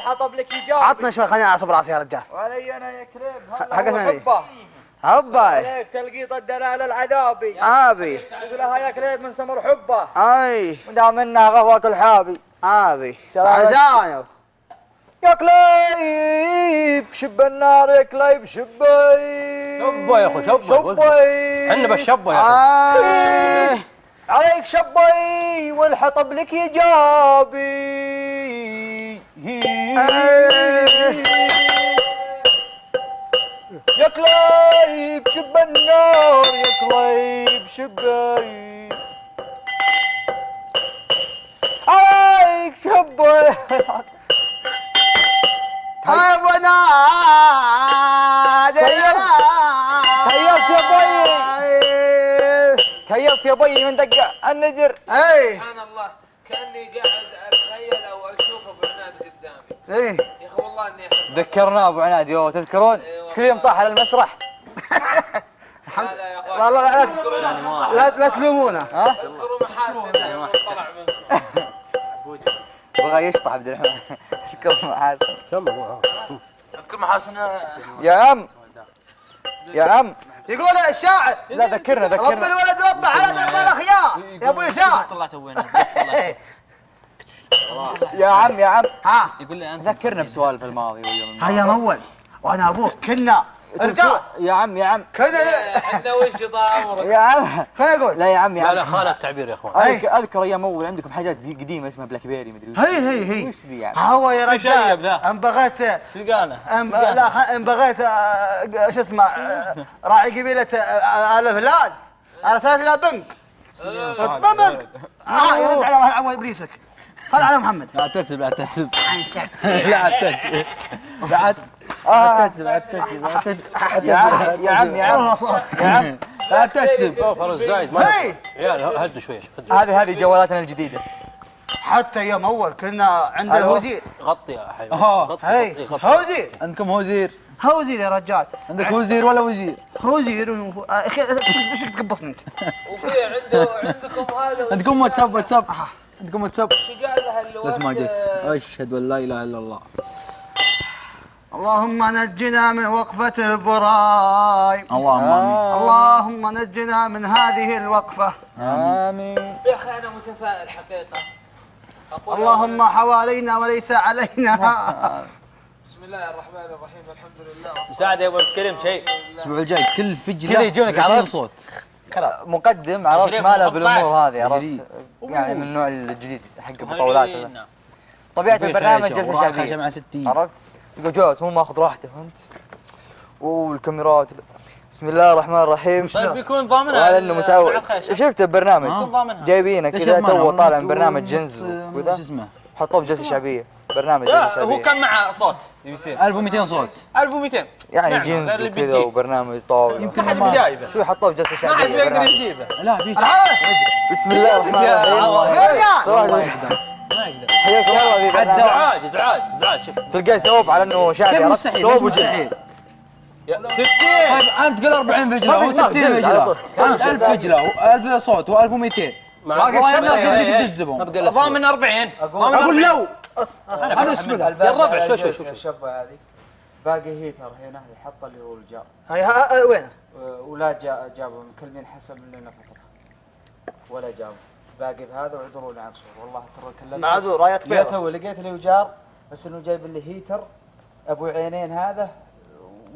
والحطب لك ايجابي. عطنا شوي خليني اعصب راسي يا رجال. ولي انا يا كريم حقتنا حبه حبه عليك تلقيط الدلال العذابي. ابي مثلها يا كريم من سمر حبه. اي ودام منها غواك الحابي. ابي عزاني يا كليب شب النار يا كليب شبي. شبه يا اخوي شبه. عندنا بالشبه يا اخوي. عليك شبي والحطب لك ايجابي. يا كليب شب النار يا كليب شبي. عليك شبي ابونا كيفت يا بي كيفت يا بي من دق النجر. اي سبحان الله كاني قاعد اتخيل او اشوف ابو عناد قدامي. اي يا اخي والله اني احب. ذكرنا ابو عناد يو تذكرون كل يوم طاح على المسرح. هذا يا اخوان والله لا تلومونه. اذكروا محاسن يوم طلع منه. بغى يشطح عبد الرحمن. اذكر محاسن. اذكر محاسن يا عم يا عم يقول الشاعر لا ذكرنا رب ذكرنا. الولد ربه على درب الاخيار يا ابوي شاعر. طلعت وين؟ يا عم يا عم ها يقول لي انت ذكرنا بسوالف الماضي واليوم هيا مول وانا ابوك كنا رجال يا عم كنا عندنا وش ضاع عمرك. يا عم خليني اقول لا يا عم يا لا عم لا خالف التعبير يا اخوان. اذكر ايام اول عندكم حاجات قديمه اسمها بلاك بيري مدري وش. هي وش ذي يعني؟ هو يا في شيب رجال ذا. ان بغيت سقانه لا ان بغيت شو اسمه راعي قبيله ال فلان على ثلاث لا بنك ما بنك يرد على عمو ابليسك. صل على محمد. لا تكذب لا تكذب لا تكذب لا تكذب يا عم لا تكذب. فارس زايد ما هي عيال هدوا شوي. هذه جوالاتنا الجديده. حتى يوم اول كنا عند الوزير. غطي يا حيوان. هي وزير عندكم وزير وزير يا رجال. عندك وزير ولا وزير؟ وزير اخي ايش تقبصني انت؟ وفي عندكم هذا عندكم واتساب عندكم واتساب. وش قال لها اللي بس ما جيت. اشهد ان لا اله الا الله. اللهم نجنا من وقفة البراي. اللهم امين. اللهم نجنا من هذه الوقفة. امين. يا اخي انا متفائل حقيقه. اللهم حوالينا وليس علينا. بسم الله الرحمن الرحيم الحمد لله. مساعدة يا ابو الكريم شيء. الاسبوع الجاي كل فجله كذا يجونك 20 عرفت؟ صوت. مقدم عرفت 20 ماله 15. بالامور هذه عرفت جديد. يعني من النوع الجديد حق البطولات هذا. طبيعه البرنامج جلسه شعبيه مع 60 عرفت؟ يقول جوز مو ماخذ راحته فهمت؟ والكاميرات بسم الله الرحمن الرحيم. طيب بيكون ضامنها وعلى انه متعود شفت البرنامج بيكون ضامنها. جايبينه كذا تو طالع من برنامج جنز وكذا شو اسمه؟ حطوه بجلسه شعبيه برنامج جلسه شعبيه. هو كم مع صوت يصير 1200 صوت 1200 يعني نعم، جنز غير اللي وكذا بتجيب. وبرنامج طاوله يمكن ما حد بجايبه شوي حطوه بجلسه ما شعبيه حد بيقدر برنامج. يجيبه. لا بيك بسم الله الرحمن الرحيم. حياكم الله في برنامج ازعاج شوف تلقى ثوب على انه شعبي كيف عرفت؟ مستحيل ثوب ليش وجلد. مستحيل؟ 60 طيب انت قل 40 فجله ما هو في صوت، 60 جلد على فجله طول. انت 1000 فجله و1000 صوت و1200 والله الناس يبيك تجذبهم ضامن 40 اقول لو انا اسمه يا الربع شوي شوي الشبه هذه باقي هيتر هنا يحط اللي هو الجار هي وين؟ ولا جابوا مكلمين حسب لنا فتره ولا جابوا باقي بهذا وعذروني عن صور والله ترى كلمت معذور رايت بيضة. لقيت اللي هو جار بس انه جايب لي هيتر ابو عينين هذا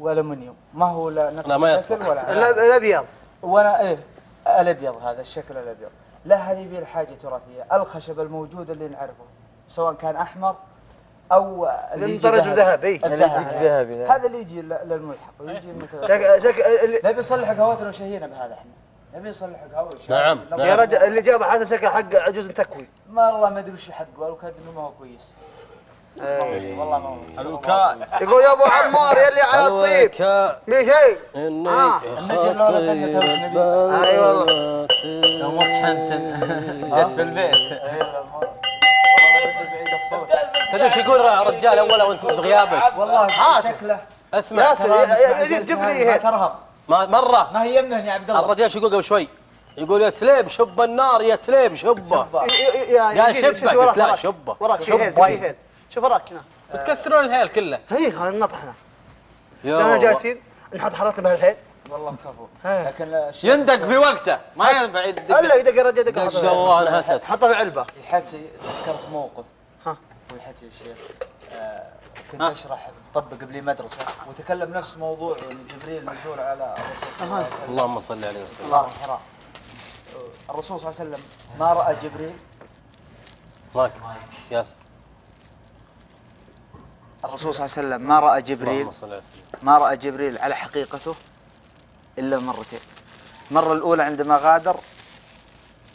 والومنيوم ما هو نفس لا ما الشكل يصلح. ولا الابيض وانا ايه الابيض هذا الشكل الابيض لا هذه يبي الحاجه تراثيه الخشب الموجود اللي نعرفه سواء كان احمر او اللي يجي درج ذهبي ذهبي هذا اللي يجي للملحق ويجي مثل نبي نصلح قهوتنا وشهينا بهذا احنا نبي نصلح قهوه نعم يا رجل اللي جابه حسن شكل حق عجوز تكوي. والله ما ادري وش حقه قالوا كاد انه ما هو كويس والله ما هو الوكاء يقول يا ابو عمار يلي على الطيب في شيء. النجم لو لك اي والله لو مطحنت جت في البيت. تدري ايش يقول رجال اولا وانت بغيابك والله شكله اسمع ياسر يزيد جيب لي هيك. ترهب مره ما هي يمهن يا عبد الله الرجال شو يقول قبل شوي يقول يا تسليب شب النار يا تسليب شبه قال شبه قلت لا شبه وراك شوف وراك هنا بتكسرون الهيل كله. هي خلينا نطحنه. يا لما الله. جالسين نحط حرارتنا بهالحيل. والله كفو. إيه. لكن الشيء يندق في وقته ما ينفع يدق. الا يدق الرجل يدق دق الله انا هسد. حطه في علبه. يحتي ذكرت موقف. ها. ويحتي الشيخ. كنت اشرح طبق لي مدرسه وتكلم نفس موضوع ان جبريل نزول على الرسول صلى الله عليه وسلم. اللهم صل عليه وسلم. الله حرام. الرسول صلى الله عليه وسلم ما راى جبريل. مايك ياسر. الرسول صلى الله عليه وسلم ما راى جبريل. اللهم صل عليه وسلم. ما راى جبريل على حقيقته الا مرتين. المره الاولى عندما غادر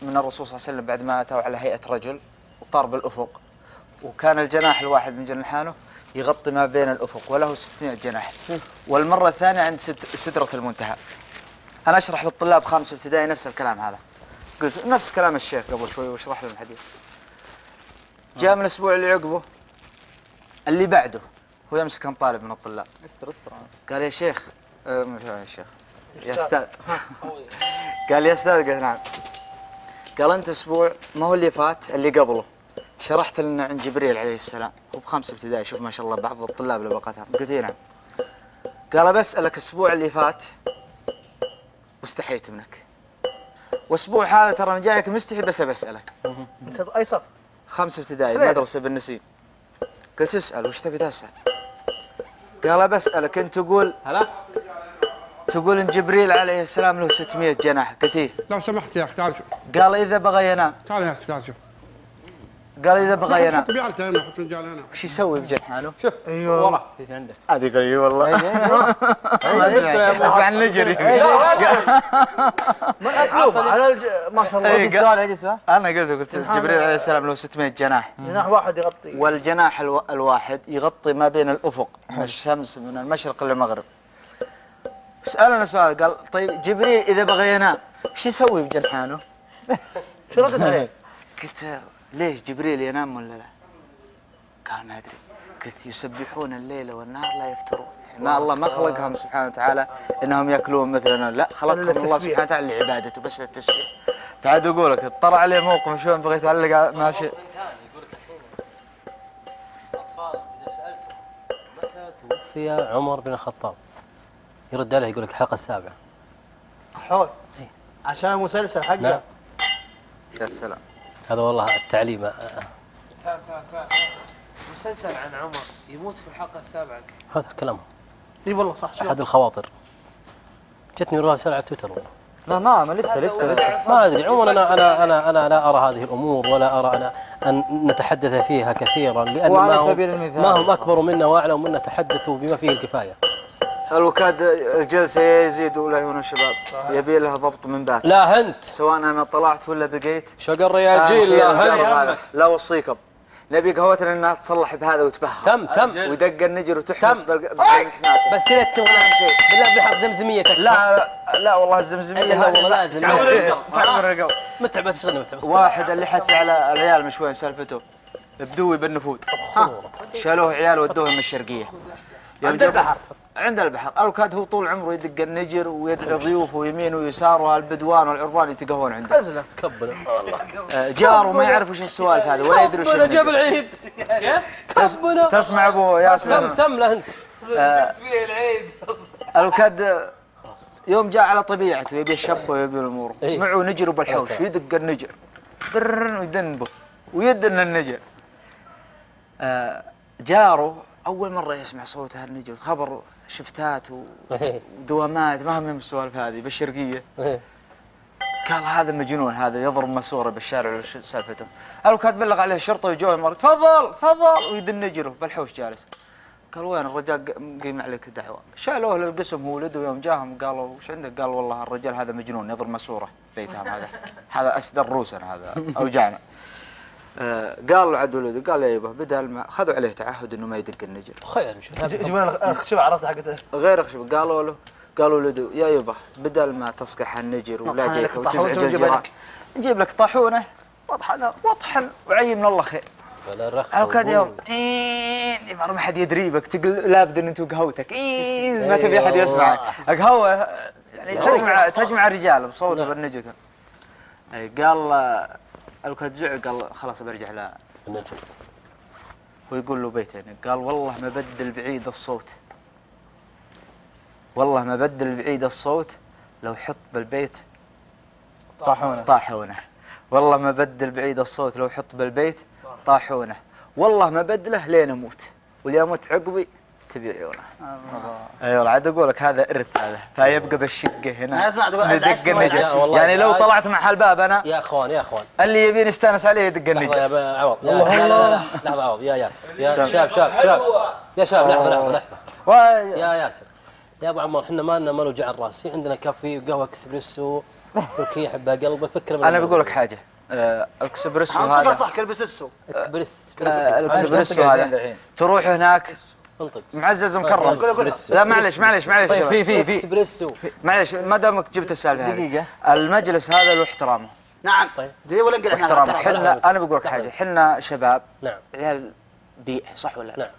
من الرسول صلى الله عليه وسلم بعد ما اتوا على هيئه رجل وطار بالافق، وكان الجناح الواحد من جناحانه يغطي ما بين الافق وله 600 جناح. والمره الثانيه عند سدره المنتهى. انا اشرح للطلاب خامس ابتدائي نفس الكلام هذا، قلت نفس كلام الشيخ قبل شوي واشرح لهم الحديث. جاء من الاسبوع اللي عقبه اللي بعده هو يمسك كان طالب من الطلاب. قال يا شيخ مش يا شيخ يا استاذ. قال يا استاذ، قلت نعم. قال انت اسبوع ما هو اللي فات اللي قبله شرحت لنا عن جبريل عليه السلام وبخمس ابتدائي، شوف ما شاء الله بعض الطلاب اللي بقتها. قلت نعم. قال بسألك الاسبوع اللي فات واستحيت منك، واسبوع هذا ترى من جايك مستحي بس بسألك. انت اي صف؟ خمس ابتدائي حليل. مدرسة بالنسيم. قلت اسأل وش تبي تسأل؟ قال بسألك انت تقول ان جبريل عليه السلام له 600 جناح. قلت ايه. لو سمحت يا اخي تعال شوف. قال اذا بغى ينام. تعال يا اخي تعال شوف. قال اذا بغى ينام حط بيالته هنا، حط رجال هنا. وش يسوي بجنحانه؟ شوف ايوه ورا في عندك. هذه قال اي والله. عن نجري. مقلوب على ما شاء الله. إيه، السؤال عيد السؤال. انا قلت جبريل عليه السلام له 600 جناح، جناح واحد يغطي. والجناح الواحد يغطي ما بين الافق من الشمس من المشرق للمغرب. سألنا سؤال، قال طيب جبريل اذا بغى ينام وش يسوي بجنحانه؟ شو ردت عليه؟ قلت ليش جبريل ينام ولا لا؟ قال ما ادري. قلت يسبحون الليل والنهار لا يفترون. ما الله ما خلقهم سبحانه وتعالى انهم ياكلون مثلنا، لا خلقهم الله سبحانه وتعالى لعبادته بس للتسبيح. فعاد اقول لك اضطر عليه موقف شلون بغيت اعلق ماشي. يقول لك الحين الاطفال اذا سالتهم متى توفي عمر بن الخطاب يرد عليه يقول لك الحلقه السابعه. حول عشان المسلسل حقه. نعم. يا سلام. هذا والله التعليم. مسلسل عن عمر يموت في الحلقة السابعة. هذا كلامهم اي والله صح. احد الخواطر. جتني رسالة على تويتر والله. لا ما لسه ما ادري عموما انا لا ارى هذه الامور ولا ارى انا ان نتحدث فيها كثيرا لان وعلى ما هم, سبيل المثال ما هم اكبر منا واعلم منا تحدثوا بما فيه الكفايه. الوكاد الجلسه يزيد ولا يهون الشباب، يبي لها ضبط من باكر. لا هنت سواء انا طلعت ولا بقيت. شق الرياجيل لا هنت. لا وصيكم نبي قهوتنا انها تصلح بهذا وتبهر. تم ودق النجر وتحمس تم. بالحماسه. بس لا شيء بالله بحط زمزميتك. لا والله الزمزميه لا والله لازم تعمر القلب. متعب تشغلني متعب. واحد اللي حتى على العيال مش وين سالفته بدوي بالنفود. شالوه عيال ودوه من الشرقيه عند البحر. عند البحر. الوكاد هو طول عمره يدق النجر ويدعي ضيوفه يمين ويسار والبدوان والعربان يتقهون عنده. ازله كبنا جاره ما يعرف وش السوالف هذه ولا يدري وش كبنا جاب النجر. العيد كبنا. تسمع ابو ياسر سم لا انت فيه العيد. الوكاد يوم جاء على طبيعته يبي الشب ويبي الامور إيه. معه نجر بالحوش يدق النجر درن ويدنبه ويدن النجر. جاره اول مره يسمع صوت هالنجر، خبر شفتات ودوامات ما هم من السوالف هذه بالشرقيه. قال هذا مجنون، هذا يضرب ماسوره بالشارع وش سالفته. الوكاد بلغ عليه الشرطه وجوه مره تفضل ويدن نجره بالحوش جالس. قال وين الرجال قيم عليك دعوه. شالوه للقسم هو ولده يوم جاهم قالوا وش عندك؟ قال والله الرجال هذا مجنون يضرب ماسوره بيتهم هذا اسدر روسنا هذا اوجعنا. قال له عاد ولده قال يبا بدل ما خذوا عليه تعهد انه ما يدق النجر. خير جبنا الخشبه عرفت حقته. غير خشب قالوا له يا يبا بدل ما تصقح النجر ولا جيك وتزعج الجيران نجيب لك طاحونه واطحن وعي من الله خير. او كاد يوم ما حد يدري بك تقول لابد ان انت وقهوتك ما تبي احد يسمعك. قهوه يعني تجمع الرجال بصوته بالنجر. قال الوكاد زعل قال خلاص برجع لا ويقول له بيتين، قال والله ما بدل بعيد الصوت، والله ما بدل بعيد الصوت لو حط بالبيت طاحونه، والله ما بدل بعيد الصوت لو حط بالبيت طاحونه، والله ما بدله لين اموت واللي يموت عقبي تبي عيونه. ايوه عاد اقول لك هذا ارث هذا، فيبقى بالشقه هنا. انا اسمع تقول ندق ازعجت النجف، والله يعني لو إزعاج. طلعت مع هالباب انا يا اخوان اللي يبين يستانس عليه يدق لحظة النجف. يا أبا عوض. لحظة عوض يا ياسر. يا شاب يا شاب لحظة يا ياسر. يا ابو عمار احنا ما لنا مال وجع الراس، في عندنا كافي وقهوه اكسبريسو تركيا احبها قلبك. فكر انا بقول لك حاجه، الاكسبريسو انطق هذا صح كلبسسو. الاكسبريسو هذا تروح هناك انطق معزز مكرم. لا معلش طيب في اكسبريسو. معلش ما دامك جبت السالفه هذه دقيقة. المجلس هذا له احترامه نعم طيب. جيب ولا نقل واحترامه. احنا حنا انا بقول لك حاجه، حنا شباب نعم عيال بيئه صح ولا لا؟ نعم.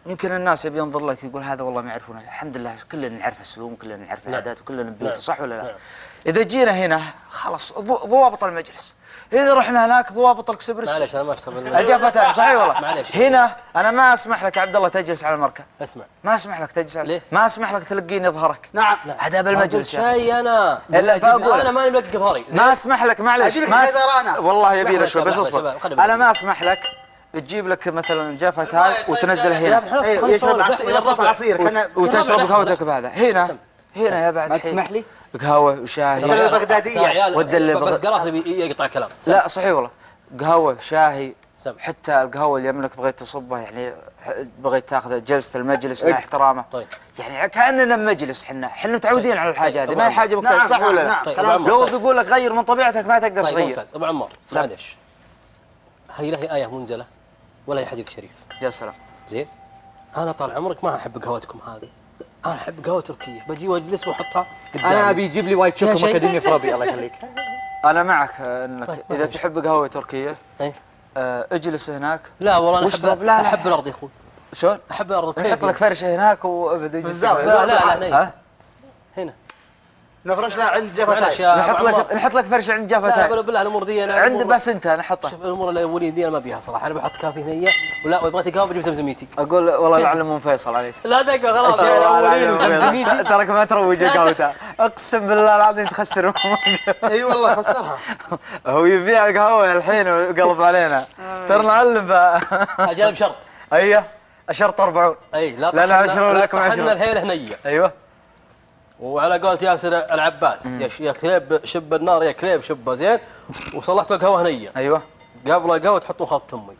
يمكن الناس يبي ينظر لك يقول هذا والله ما يعرفونه، الحمد لله كلنا نعرف السلوم، كلنا نعرف العادات، وكلنا بيوته صح ولا لا؟ نعم. اذا جينا هنا خلاص ضوابط المجلس، اذا رحنا هناك ضوابط الاكسبريسو. معلش انا ما اشتغل الجافتان صحيح والله. معليش. هنا انا ما اسمح لك يا عبد الله تجلس على المركب، اسمع ما اسمح لك تجلس على ليه؟ ما اسمح لك تلقيني ظهرك. نعم عذاب المجلس يا أخي. شيء انا إلا فأقول انا ماني ملقي ظهري. ما اسمح لك معلش أجيب لك ما حيدرانا. والله يبي له لحظة شوي بس شباب، اصبر. شباب، خلي انا ما اسمح لك تجيب لك مثلا جافة هاي وتنزلها هنا ايوه يشرب عصير كنا وتشرب قهوتك بهذا هنا يا بعد ما الحين تسمح لي؟ قهوة وشاي البغدادية. ودل قراص يقطع كلام. لا صحيح والله، قهوة شاي سم. حتى القهوة اللي يملك بغيت تصبها يعني بغيت تاخذ جلسة المجلس مع احترامه. طيب. يعني كأننا مجلس، حنا متعودين على الحاجة هذه، طيب. ما هي حاجة مختلفة نعم، صح ولا نعم، لا؟ نعم. طيب. كلام لو بيقول لك غير من طبيعتك ما تقدر طيب تغير. ممتاز. ابو عمار سم. معلش، هي لا هي ايه منزله ولا هي حديث شريف. يا سلام. زين انا طال عمرك ما احب قهوتكم هذه، انا احب قهوه تركيه، بجي واجلس واحطها قدامي. انا ابي يجيب لي وايت فيها شوكو شيء؟ ماكاديميا فرابي الله يخليك. أنا معك انك طيب، إذا معليش. تحب قهوة تركية إيه؟ اجلس هناك. لا والله انا واشرب. احب لا، لا. احب الارض يا اخوي، شلون؟ احب الارض. نحط لك فرشة هناك وابد يجلس. بالزاوية. لا هنا ها؟ هنا نفرش له عند معلش جفتاي. يا نحط أبو عمار. لك نحط لك فرشة عند لا جافتاي. بالله الامور دي انا عند الأمور- بس انت نحطها. شوف الامور الاولين دي انا ما بيها صراحه، انا بحط كافي هنيه ولا وبغيت قهوه بجيب زمزميتي. اقول والله يعلم ام فيصل عليك. لا دقه خلاص. والله الأولين العظيم وزمزميتي. فيصل. تراك ما تروج قهوته، اقسم بالله العظيم تخسر. اي والله خسرها. هو يبيع القهوة الحين وقلب علينا، ترى نعلم اجانب شرط. ايوه شرط 40. اي لا لا، طحنا- أشرب لا لكم طحنا أشرب. الحيله هنيه. ايوه وعلى قولة ياسر العباس يا كليب شب النار يا كليب شبه زين، وصلحت القهوه هنيه. ايوه قبل القهوه تحطون خلطه امي.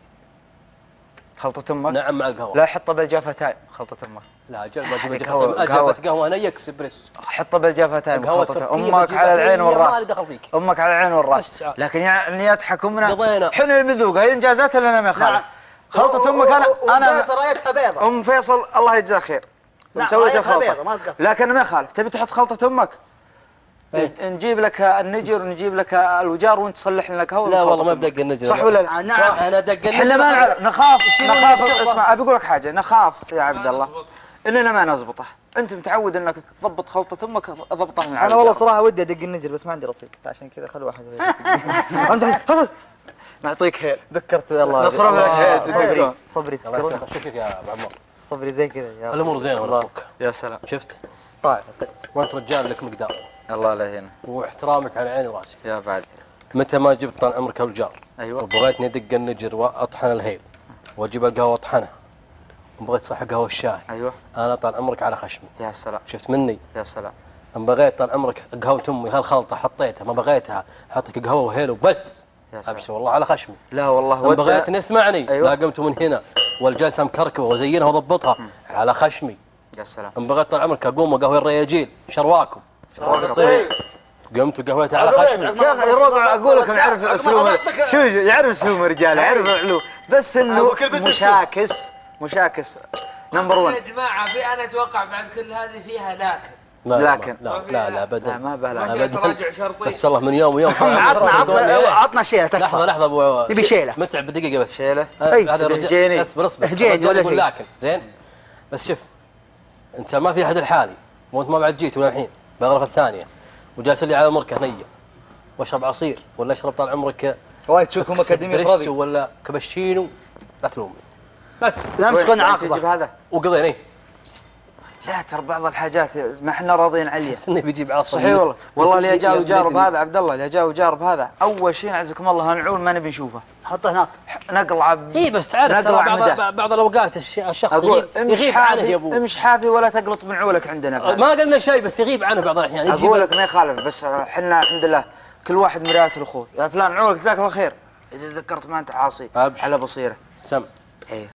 خلطة امك. نعم مع القهوه. لا حطه بالجافتاي خلطة امك. لا هذه اجل قهوة. قهوه هنيه اكسبريس. حطه بالجافتاي القهوه خلطته. التركية امك بتجيبها على العين هنية، ما والراس. لي دخل فيك. امك على العين والراس، بس. لكن يعني يتحكمنا قضينا. حنا اللي بنذوقها، هي انجازاتها لنا ما يخالف. نعم. خلطة امك انا رايتها بيضة. ام فيصل الله يجزاه خير نعم، مسوية رايتها بيضة، الخلطة، ما تقصر. لكن ما يخالف تبي تحط خلطة امك إيه. نجيب لك النجر ونجيب لك الوجار وانت تصلح لنا قهوة. لا والله بخلطة ما أمك. بدق النجر. صح ولا لا؟ نعم. انا دق النجر. احنا ما نعرف نخاف الشرطة. اسمع ابي اقول لك حاجة، نخاف يا عبد الله اننا ما نزبطه، انت متعود انك تضبط خلطة امك ضبطها من انا والله بصراحه ودي ادق النجر بس ما عندي رصيد، عشان كذا خلي واحد امزح. نعطيك هيل ذكرت يلا نصرف لك هيل صبري صبري شوف يا ابو عمار صبري زي كذا يا الامور زينه ولا اخوك. يا سلام. شفت طيب وانت رجال لك مقدار الله لا يهينه واحترامك على عيني وراسي. يا بعد. متى ما جبت طال عمرك الجار ايوه وبغيتني ادق النجر واطحن الهيل واجيب القهوه اطحنها وبغيت صح قهوه الشاي، ايوه انا طال عمرك على خشمي. يا سلام شفت مني؟ يا سلام. ان بغيت طال عمرك قهوه امي هالخلطه حطيتها، ما بغيتها حطك قهوه وهيل وبس. يا سلام. ابشر والله على خشمي. لا والله ان بغيت ودى. اسمعني أيوة. لا قمت من هنا والجلسه مكركبه وازينها واضبطها على خشمي. يا سلام. ان بغيت طال عمرك اقوم وقهوه الرياجيل شرواكم طيب قمت وقهوتها على خشمي. يا اخي الربع اقول لك يعرف اسلوب، شو يعرف اسلوب الرجال يعرف علوم، بس انه أبو كلب مشاكس نمبر يا 1. جماعه انا اتوقع بعد كل هذه فيها لكن لكن. لا ابدا لا ما بلا ما فيها تراجع شرطي. بس الله من يوم ويوم عطنا شيله لحظه تكفى. لحظه ابو نبي شيله. متعب بدقيقه بس شيله. هذا تبي الرجال هجيني. اصبر هجيني الرجال ولا يقول شيء. لكن زين بس شوف انت ما في احد الحالي وانت ما بعد جيت ولا الحين بغرفه الثانيه وجالس لي على مركه هنيه واشرب عصير ولا اشرب طال عمرك وايد شوكو ماكاديميا اسبريسو فرابي. ولا كابتشينو لا تلومني. بس نمسك تجيب نعاقبه. هذا وقضينا إيه؟ لا ترى بعض الحاجات ما احنا راضيين عليها. بس انه بيجيب عصا. صحيح والله. والله اللي جاء وجارب هذا عبد الله، اللي جاء وجارب هذا اول شيء نعزكم الله هنعول ما نبي نشوفه. حطه هناك. نقلع اي بس تعرف ترى بعض الاوقات الشخص اقول يغيب عنه يا ابوي. امش حافي ولا تقلط من عولك عندنا بهذا. ما قلنا شيء بس يغيب عنه بعض الاحيان. اقول لك ما يخالف، بس احنا الحمد لله كل واحد مرآة الاخوه. يا فلان عولك جزاك الله خير، اذا ذكرت ما انت عاصي أبشر. على بصيره. سم. ايه